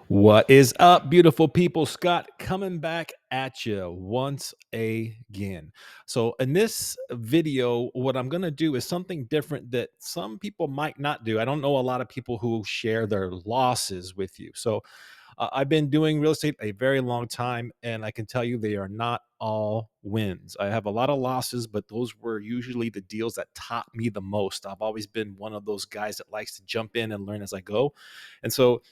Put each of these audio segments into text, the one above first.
What is up, beautiful people? Scott coming back at you once again. So, in this video, what I'm going to do is something different that some people might not do. I don't know a lot of people who share their losses with you. So, I've been doing real estate a very long time, and I can tell you they are not all wins. I have a lot of losses, but those were usually the deals that taught me the most. I've always been one of those guys that likes to jump in and learn as I go. And so,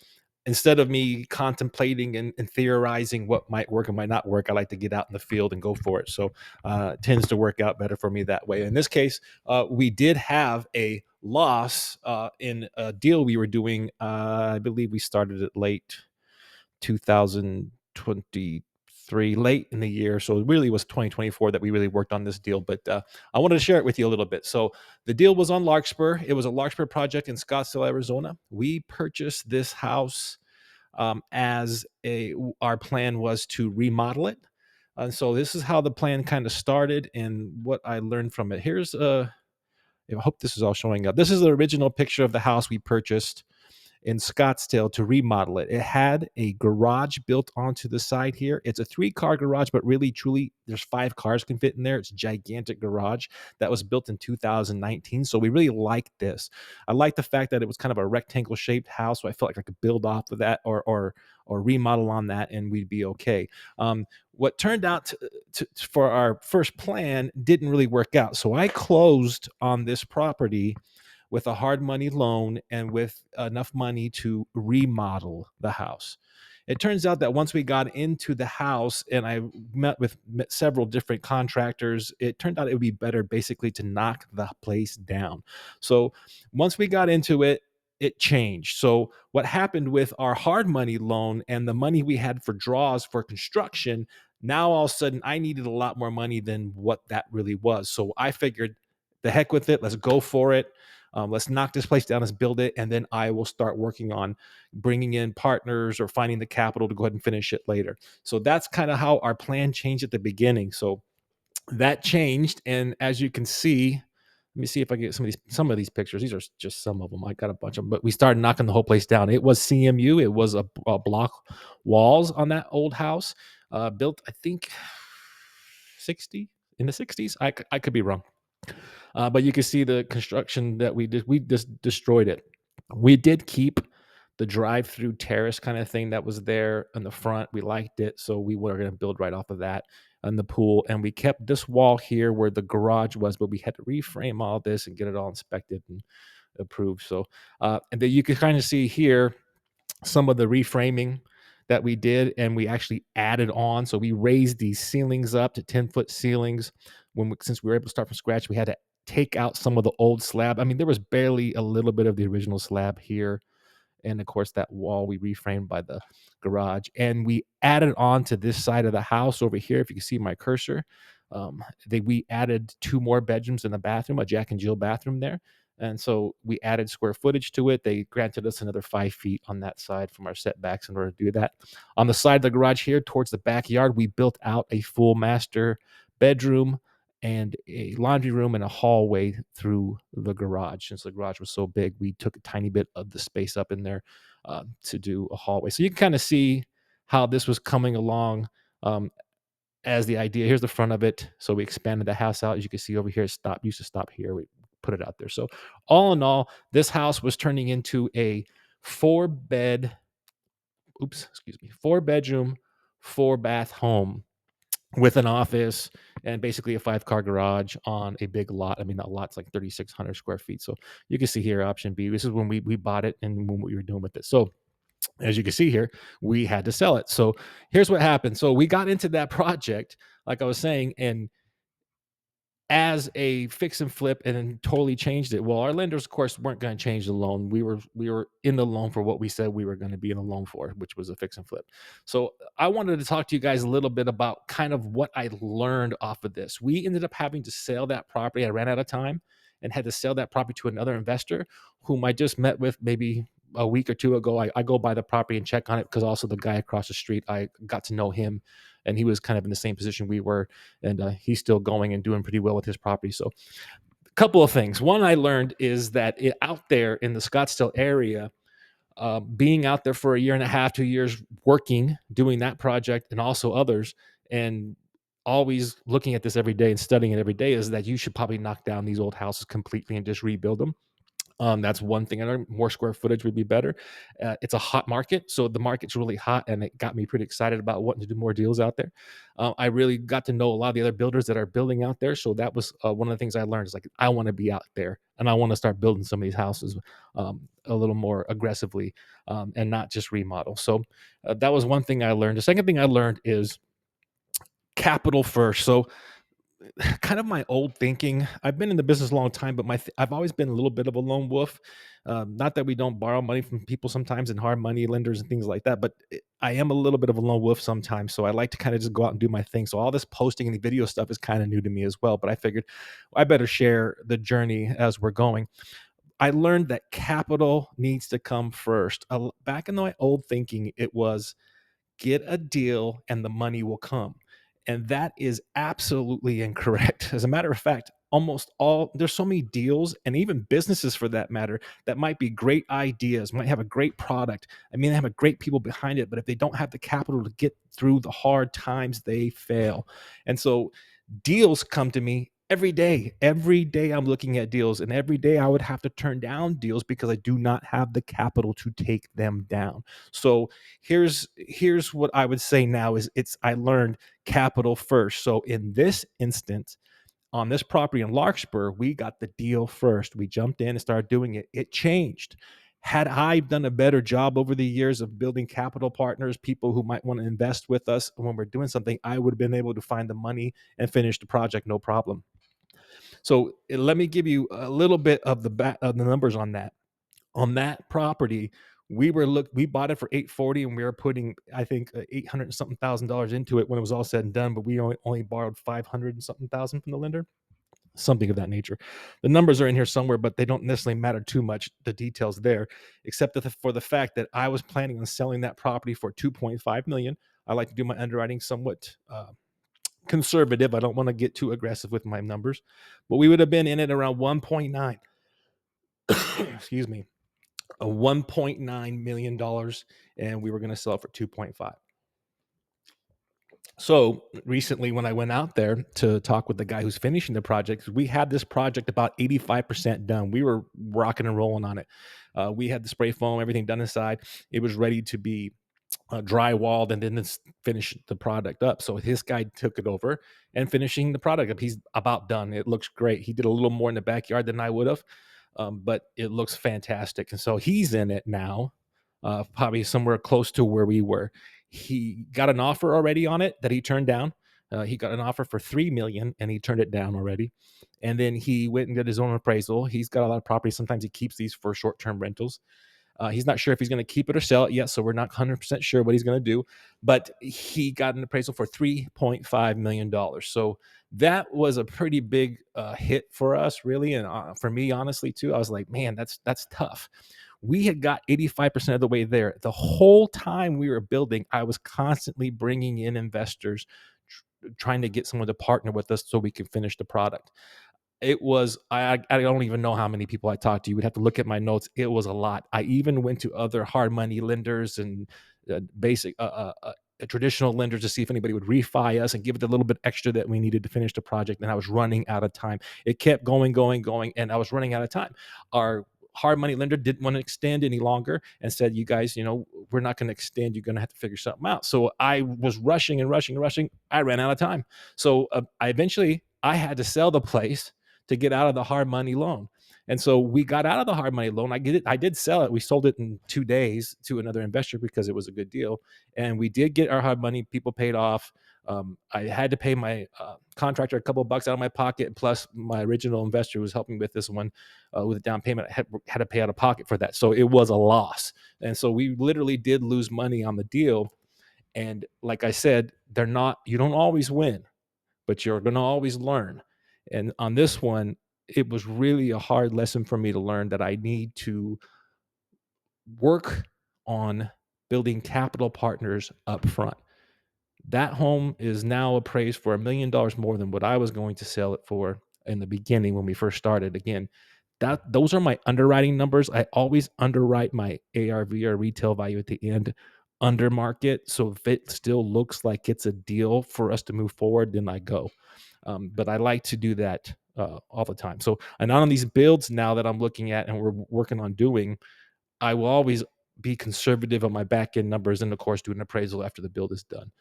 instead of me contemplating and theorizing what might work and might not work, I like to get out in the field and go for it. So it tends to work out better for me that way. In this case, we did have a loss in a deal we were doing. I believe we started it late 2023, late in the year. So it really was 2024 that we really worked on this deal. But I wanted to share it with you a little bit. So the deal was on Larkspur. It was a Larkspur project in Scottsdale, Arizona. We purchased this house as our plan was to remodel it. And so this is how the plan kind of started and what I learned from it. Here's I hope this is all showing up. This is the original picture of the house we purchased in Scottsdale to remodel it. It had a garage built onto the side here. It's a 3-car garage, but really, truly, there's 5 cars can fit in there. It's a gigantic garage that was built in 2019. So we really liked this. I like the fact that it was kind of a rectangle shaped house. So I felt like I could build off of that or remodel on that and we'd be okay. What turned out for our first plan didn't really work out. So I closed on this property with a hard money loan and with enough money to remodel the house. It turns out that once we got into the house and I met several different contractors, it turned out it would be better basically to knock the place down. So once we got into it, it changed. So what happened with our hard money loan and the money we had for draws for construction, now all of a sudden I needed a lot more money than what that really was. So I figured the heck with it, let's go for it. Let's knock this place down, let's build it, and then I will start working on bringing in partners or finding the capital to go ahead and finish it later. So that's kind of how our plan changed at the beginning. So that changed, and as you can see, let me see if I get some of these pictures. These are just some of them. I got a bunch of them, but we started knocking the whole place down. It was CMU. It was a block walls on that old house, built I think 60 in the 60s. I could be wrong. But you can see the construction that we did. We just destroyed it. We did keep the drive-through terrace kind of thing that was there in the front. We liked it, so we were going to build right off of that and the pool. And we kept this wall here where the garage was, but we had to reframe all this and get it all inspected and approved. So, and then you can kind of see here some of the reframing that we did, and we actually added on. So we raised these ceilings up to 10-foot ceilings. Since we were able to start from scratch, we had to take out some of the old slab. I mean, there was barely a little bit of the original slab here, and of course that wall we reframed by the garage, and we added on to this side of the house over here. If you can see my cursor, we added 2 more bedrooms and a bathroom, a Jack and Jill bathroom there. And so we added square footage to it. They granted us another 5 feet on that side from our setbacks in order to do that. On the side of the garage here towards the backyard, we built out a full master bedroom and a laundry room and a hallway through the garage. Since the garage was so big, we took a tiny bit of the space up in there to do a hallway. So you can kind of see how this was coming along um, as the idea. Here's the front of it. So we expanded the house out. As you can see over here, used to stop here. We put it out there. So all in all, this house was turning into a 4 bedroom, 4-bath home with an office and basically a 5-car garage on a big lot. I mean, that lot's like 3,600 square feet. So you can see here, option B. This is when we bought it and when we were doing with it. So as you can see here, we had to sell it. So here's what happened. So we got into that project, like I was saying, and as a fix and flip, and then totally changed it. Well, our lenders, of course, weren't going to change the loan. We were in the loan for what we said we were going to be in the loan for, which was a fix and flip. So I wanted to talk to you guys a little bit about kind of what I learned off of this. We ended up having to sell that property. I ran out of time and had to sell that property to another investor whom I just met with maybe a week or two ago. I go by the property and check on it because also the guy across the street, I got to know him, and he was kind of in the same position we were, and he's still going and doing pretty well with his property. So a couple of things. One I learned is that out there in the Scottsdale area, Being out there for a year and a half, 2 years, working, doing that project, and also others, and always looking at this every day and studying it every day, is that you should probably knock down these old houses completely and just rebuild them. That's one thing I learned. More square footage would be better. It's a hot market, so the market's really hot, and it got me pretty excited about wanting to do more deals out there. I really got to know a lot of the other builders that are building out there, so that was one of the things I learned. Is like I want to be out there, and I want to start building some of these houses a little more aggressively, and not just remodel. So that was one thing I learned. The second thing I learned is capital first. So kind of my old thinking. I've been in the business a long time, but I've always been a little bit of a lone wolf. Not that we don't borrow money from people sometimes and hard money lenders and things like that, but I am a little bit of a lone wolf sometimes. So I like to kind of just go out and do my thing. So all this posting and the video stuff is kind of new to me as well. But I figured I better share the journey as we're going. I learned that capital needs to come first. Back in my old thinking, it was get a deal and the money will come. And that is absolutely incorrect. As a matter of fact, almost all there's so many deals and even businesses for that matter that might be great ideas, might have a great product. I mean, they have a great people behind it, but if they don't have the capital to get through the hard times, they fail. And so deals come to me every day. Every day I'm looking at deals, and every day I would have to turn down deals because I do not have the capital to take them down. So here's what I would say now is it's I learned capital first. So in this instance, on this property in Larkspur, we got the deal first. We jumped in and started doing it. It changed. Had I done a better job over the years of building capital partners, people who might want to invest with us when we're doing something, I would have been able to find the money and finish the project no problem. So let me give you a little bit of the numbers on that. On that property, we bought it for 840, and we were putting I think 800 and something thousand dollars into it when it was all said and done, but we only borrowed 500 and something thousand from the lender, something of that nature. The numbers are in here somewhere, but they don't necessarily matter too much, the details there, except that for the fact that I was planning on selling that property for 2.5 million. I like to do my underwriting somewhat conservative. I don't want to get too aggressive with my numbers, but we would have been in it around 1.9. Excuse me, a 1.9 million dollars, and we were going to sell it for 2.5. So recently, when I went out there to talk with the guy who's finishing the project, we had this project about 85% done. We were rocking and rolling on it. We had the spray foam, everything done inside. It was ready to be drywalled, and then finish the product up. So his guy took it over and finishing the product up. He's about done. It looks great. He did a little more in the backyard than I would have, but it looks fantastic. And so he's in it now, probably somewhere close to where we were. He got an offer already on it that he turned down. He got an offer for 3 million, and he turned it down already. And then he went and did his own appraisal. He's got a lot of property. Sometimes he keeps these for short-term rentals. He's not sure if he's going to keep it or sell it yet, so we're not 100% sure what he's going to do. But he got an appraisal for $3.5 million. So that was a pretty big hit for us, really, and for me, honestly, too. I was like, man, that's tough. We had got 85% of the way there. The whole time we were building, I was constantly bringing in investors, trying to get someone to partner with us so we could finish the product. It was I don't even know how many people I talked to. You would have to look at my notes. It was a lot. I even went to other hard money lenders and basic traditional lenders to see if anybody would refi us and give it a little bit extra that we needed to finish the project. And I was running out of time. It kept going, going, going, and I was running out of time. Our hard money lender didn't want to extend any longer and said, "You guys, we're not going to extend. You're going to have to figure something out." So I was rushing and rushing and rushing. I ran out of time. So I had to sell the place to get out of the hard money loan. And so we got out of the hard money loan. I get it. I did sell it. We sold it in 2 days to another investor because it was a good deal. And we did get our hard money. People paid off. I had to pay my contractor a couple of bucks out of my pocket, plus my original investor who was helping with this one with a down payment. I had to pay out of pocket for that. So it was a loss. And so we literally did lose money on the deal. And like I said, you don't always win, but you're going to always learn. And on this one, it was really a hard lesson for me to learn that I need to work on building capital partners up front. That home is now appraised for $1 million more than what I was going to sell it for in the beginning when we first started. Again, those are my underwriting numbers. I always underwrite my ARV or retail value at the end under market. So if it still looks like it's a deal for us to move forward, then I go. But I like to do that all the time. So, and on these builds now that I'm looking at and we're working on doing, I will always be conservative on my back end numbers and, of course, do an appraisal after the build is done.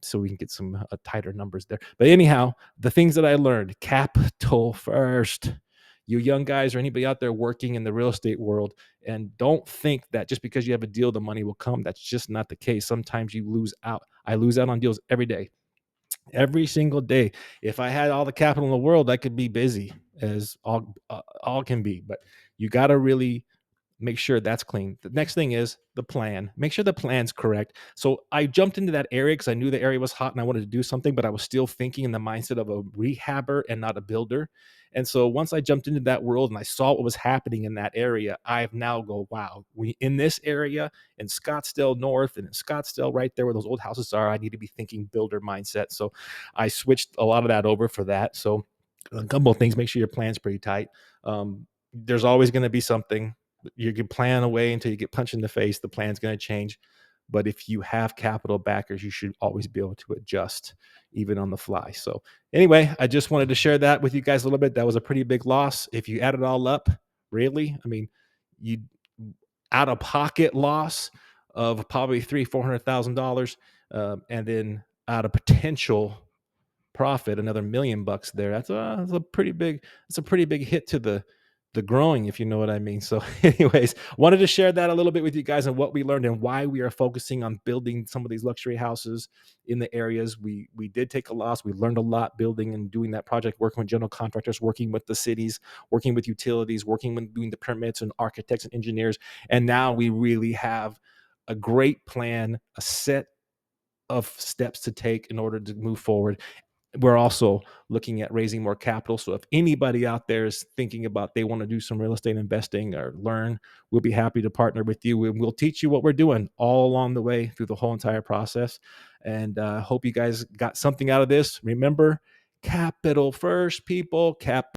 So we can get some tighter numbers there. But anyhow, the things that I learned: capital first. You young guys or anybody out there working in the real estate world, and don't think that just because you have a deal, the money will come. That's just not the case. Sometimes you lose out. I lose out on deals every single day. If I had all the capital in the world, I could be busy as all can be. But you got to really make sure that's clean. The next thing is the plan. Make sure the plan's correct. So I jumped into that area because I knew the area was hot and I wanted to do something, but I was still thinking in the mindset of a rehabber and not a builder. And so once I jumped into that world and I saw what was happening in that area, I've now go, wow, we in this area in Scottsdale North and in Scottsdale right there where those old houses are, I need to be thinking builder mindset. So I switched a lot of that over for that. So a couple of things: make sure your plan's pretty tight. There's always going to be something. You can plan away until you get punched in the face. The plan's going to change. But if you have capital backers, you should always be able to adjust even on the fly. So anyway, I just wanted to share that with you guys a little bit. That was a pretty big loss. If you add it all up, really, I mean, you out of pocket loss of probably $400,000, and then out of potential profit, another $1,000,000 there. That's a pretty big, that's a pretty big hit to the growing, if you know what I mean. So, anyways, wanted to share that a little bit with you guys and what we learned and why we are focusing on building some of these luxury houses in the areas. We did take a loss. We learned a lot building and doing that project, working with general contractors, working with the cities, working with utilities, working with doing the permits and architects and engineers. And now we really have a great plan, a set of steps to take in order to move forward. We're also looking at raising more capital. So if anybody out there is thinking about they want to do some real estate investing or learn, we'll be happy to partner with you. We'll teach you what we're doing all along the way through the whole entire process. And hope you guys got something out of this. Remember, capital first, people.